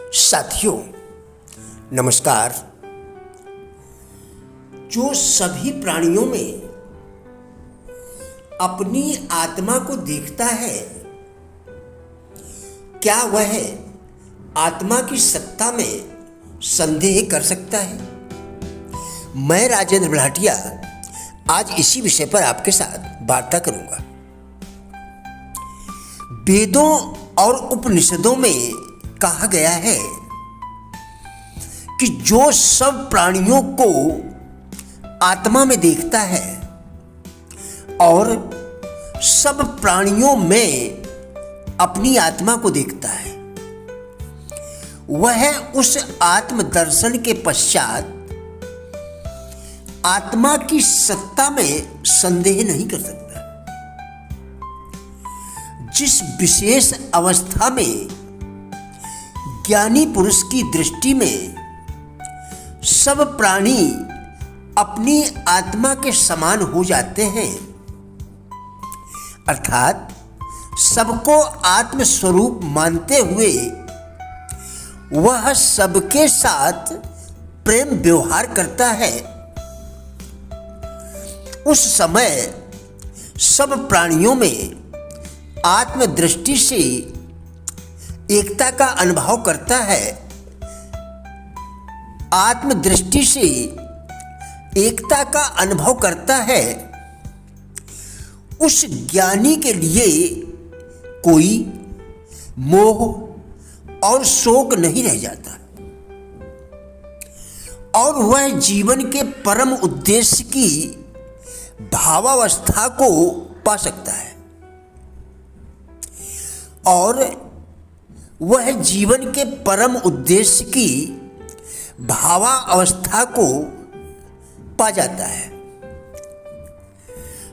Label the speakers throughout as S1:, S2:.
S1: साथियों नमस्कार। जो सभी प्राणियों में अपनी आत्मा को देखता है, क्या वह आत्मा की सत्ता में संदेह कर सकता है? मैं राजेंद्र भाटिया आज इसी विषय पर आपके साथ वार्ता करूंगा। वेदों और उपनिषदों में कहा गया है कि जो सब प्राणियों को आत्मा में देखता है और सब प्राणियों में अपनी आत्मा को देखता है, वह उस आत्मदर्शन के पश्चात आत्मा की सत्ता में संदेह नहीं कर सकता। जिस विशेष अवस्था में ज्ञानी पुरुष की दृष्टि में सब प्राणी अपनी आत्मा के समान हो जाते हैं, अर्थात सबको आत्म स्वरूप मानते हुए वह सबके साथ प्रेम व्यवहार करता है, उस समय सब प्राणियों में आत्मदृष्टि से एकता का अनुभव करता है। आत्मदृष्टि से एकता का अनुभव करता है। उस ज्ञानी के लिए कोई मोह और शोक नहीं रह जाता और वह जीवन के परम उद्देश्य की भावावस्था को पा सकता है और वह जीवन के परम उद्देश्य की भावावस्था को पा जाता है।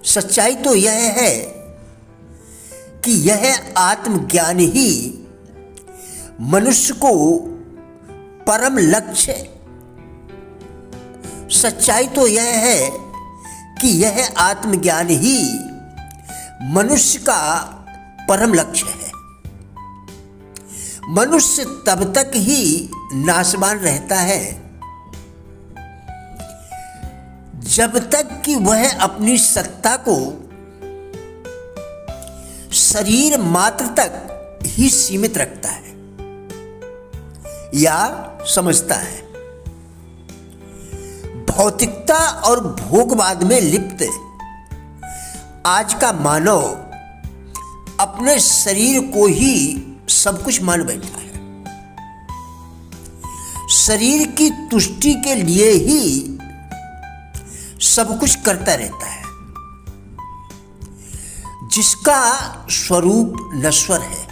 S1: सच्चाई तो यह है कि यह आत्मज्ञान ही मनुष्य को परम लक्ष्य सच्चाई तो यह है कि यह आत्मज्ञान ही मनुष्य का परम लक्ष्य है। मनुष्य तब तक ही नाशवान रहता है जब तक कि वह अपनी सत्ता को शरीर मात्र तक ही सीमित रखता है या समझता है। भौतिकता और भोगवाद में लिप्त आज का मानव अपने शरीर को ही सब कुछ मान बैठा है। शरीर की तुष्टि के लिए ही सब कुछ करता रहता है। जिसका स्वरूप नश्वर है,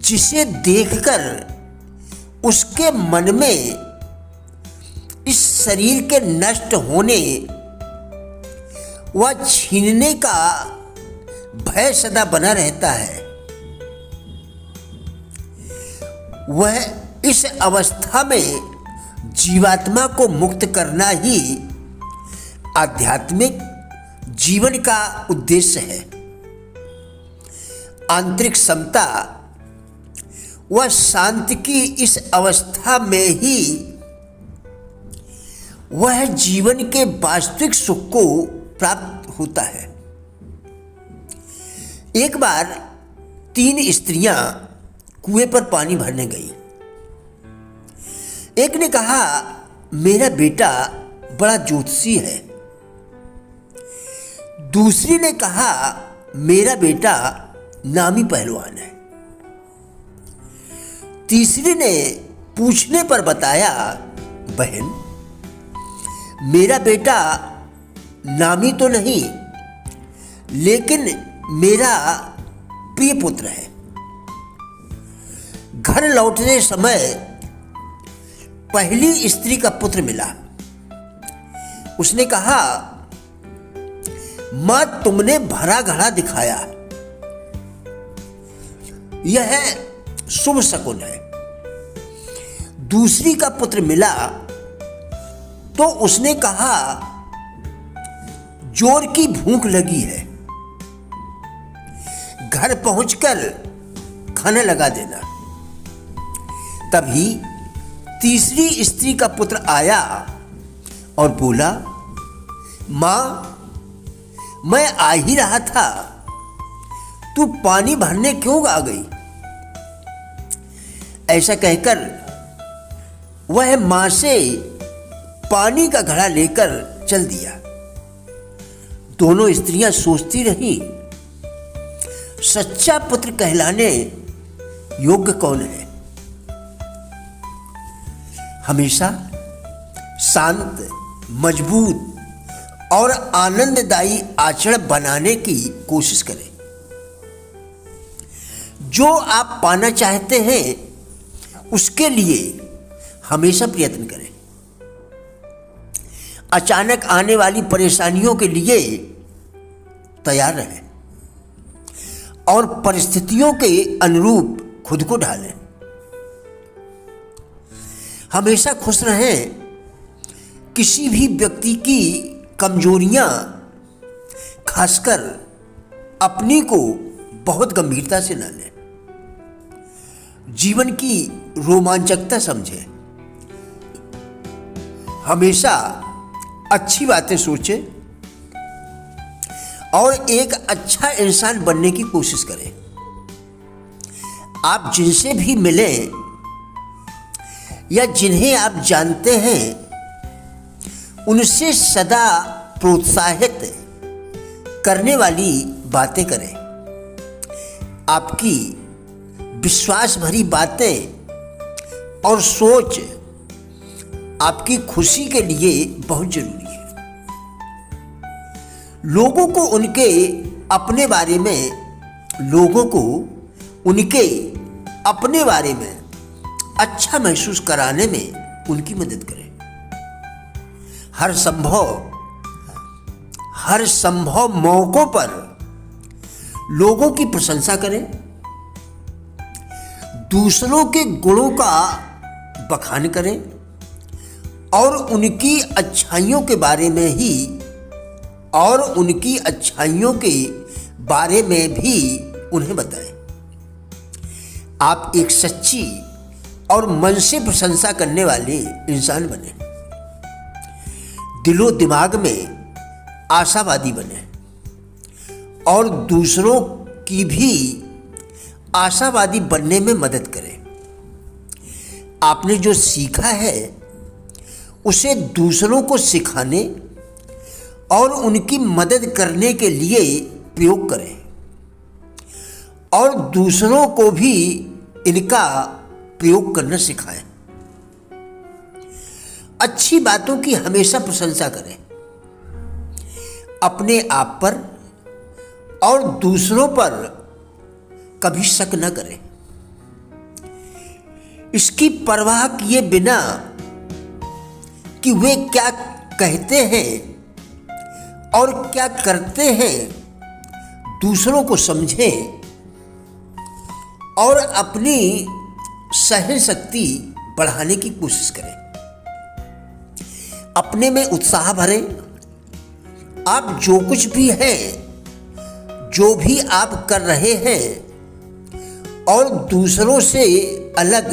S1: जिसे देखकर उसके मन में इस शरीर के नष्ट होने व छीनने का भय सदा बना रहता है, वह इस अवस्था में जीवात्मा को मुक्त करना ही आध्यात्मिक जीवन का उद्देश्य है। आंतरिक समता व शांति की इस अवस्था में ही वह जीवन के वास्तविक सुख को प्राप्त होता है। एक बार 3 स्त्रियां कुएं पर पानी भरने गई। एक ने कहा, मेरा बेटा बड़ा ज्योतिषी है। दूसरी ने कहा, मेरा बेटा नामी पहलवान है। तीसरी ने पूछने पर बताया, बहन मेरा बेटा नामी तो नहीं, लेकिन मेरा प्रिय पुत्र है। घर लौटने समय पहली स्त्री का पुत्र मिला। उसने कहा, मां तुमने भरा घड़ा दिखाया, यह शुभ शकुन है। दूसरी का पुत्र मिला तो उसने कहा, जोर की भूख लगी है, घर पहुंचकर खाना लगा देना। तभी तीसरी स्त्री का पुत्र आया और बोला, माँ, मैं आ ही रहा था, तू पानी भरने क्यों आ गई? ऐसा कहकर वह मां से पानी का घड़ा लेकर चल दिया। दोनों स्त्रियां सोचती रहीं, सच्चा पुत्र कहलाने योग्य कौन है? हमेशा शांत, मजबूत और आनंददायी आचरण बनाने की कोशिश करें। जो आप पाना चाहते हैं उसके लिए हमेशा प्रयत्न करें। अचानक आने वाली परेशानियों के लिए तैयार रहें और परिस्थितियों के अनुरूप खुद को ढालें। हमेशा खुश रहें। किसी भी व्यक्ति की कमजोरियां खासकर अपनी को बहुत गंभीरता से न लें। जीवन की रोमांचकता समझें। हमेशा अच्छी बातें सोचें और एक अच्छा इंसान बनने की कोशिश करें। आप जिनसे भी मिलें या जिन्हें आप जानते हैं उनसे सदा प्रोत्साहित करने वाली बातें करें। आपकी विश्वास भरी बातें और सोच आपकी खुशी के लिए बहुत जरूरी है। लोगों को उनके अपने बारे में अच्छा महसूस कराने में उनकी मदद करें। हर संभव मौकों पर लोगों की प्रशंसा करें। दूसरों के गुणों का बखान करें और उनकी अच्छाइयों के बारे में भी उन्हें बताएं। आप एक सच्ची और मन से प्रशंसा करने वाले इंसान बने। दिलो दिमाग में आशावादी बने और दूसरों की भी आशावादी बनने में मदद करें। आपने जो सीखा है उसे दूसरों को सिखाने और उनकी मदद करने के लिए प्रयोग करें और दूसरों को भी इनका प्रयोग करना सिखाएं। अच्छी बातों की हमेशा प्रशंसा करें। अपने आप पर और दूसरों पर कभी शक न करें। इसकी परवाह किए बिना कि वे क्या कहते हैं और क्या करते हैं, दूसरों को समझें और अपनी सहन शक्ति बढ़ाने की कोशिश करें। अपने में उत्साह भरें। आप जो कुछ भी हैं, जो भी आप कर रहे हैं और दूसरों से अलग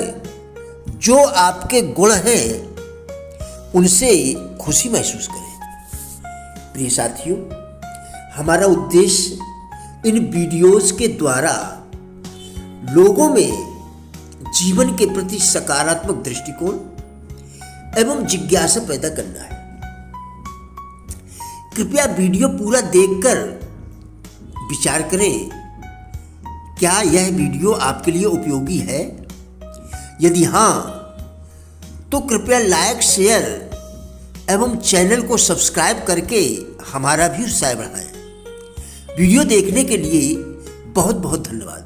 S1: जो आपके गुण हैं उनसे खुशी महसूस करें। प्रिय साथियों, हमारा उद्देश्य इन वीडियोस के द्वारा लोगों में जीवन के प्रति सकारात्मक दृष्टिकोण एवं जिज्ञासा पैदा करना है। कृपया वीडियो पूरा देखकर विचार करें, क्या यह वीडियो आपके लिए उपयोगी है? यदि हाँ, तो कृपया लाइक, शेयर एवं चैनल को सब्सक्राइब करके हमारा भी उत्साह बढ़ाएं। वीडियो देखने के लिए बहुत बहुत धन्यवाद।